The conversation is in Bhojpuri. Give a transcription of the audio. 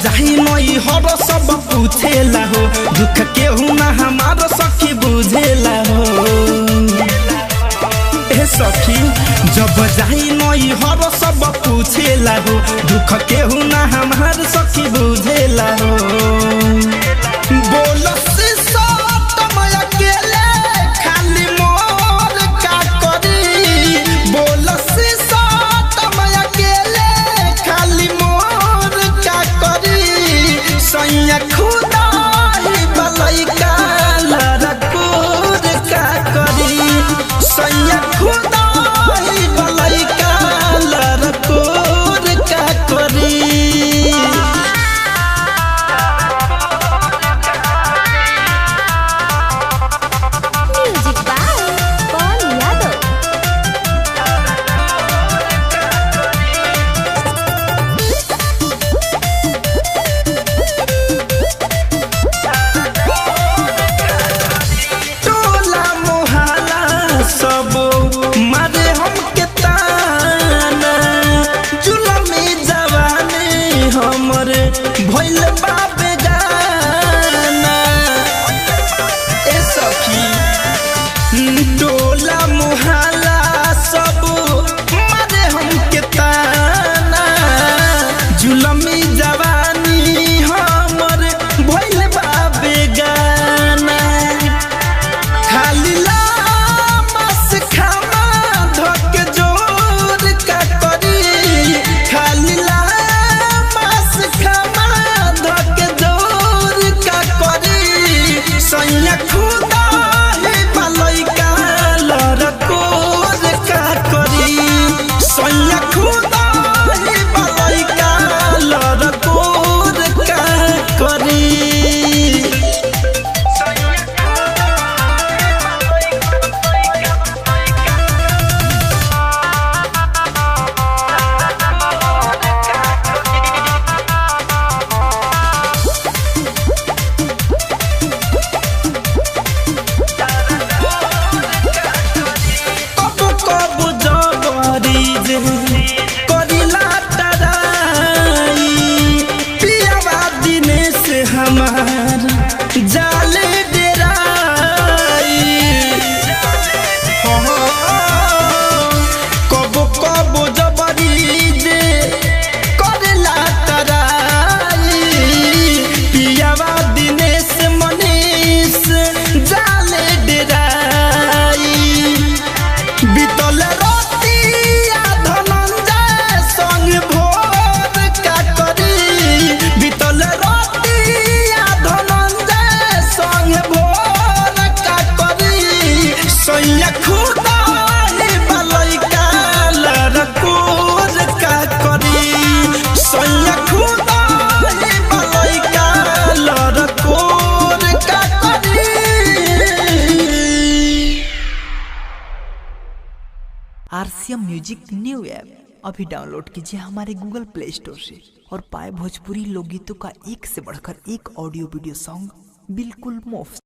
जाही नई हर सब पूछेला हो, दुख केहू ना हमार सखी बुझेला हो। ए सखी जब जाही नई हर सब पूछेला हो, दुख केहू ना हमार सखी बुझेला हो। बोल भइल बाबे गाना। ए सखी टोला मोहल्ला सब मारे हमके ताना, जुलमी जवानी हमर भइल बाबे गाना। खाली लामस खामा धक जोर का करी, खाली सैया खुदा है मलैका लड़कोर का करी, सैया खुदा है मलैका लड़कोर का करी। करिला तराई पियावा दिनेश हमार जाले डेराई। कबो कबो जबरी जे करिला तराई पियावा दिनेश मनीष जाले डेराई। बीतल सैया खुदा है मलैका लड़कोर का करी, सैया खुदा है मलैका लड़कोर का करी। RCM म्यूजिक न्यू ऐप अभी डाउनलोड कीजिए हमारे गूगल प्ले स्टोर से और पाए भोजपुरी लोकगीतों का एक से बढ़कर एक ऑडियो वीडियो सॉन्ग बिल्कुल मुफ्त।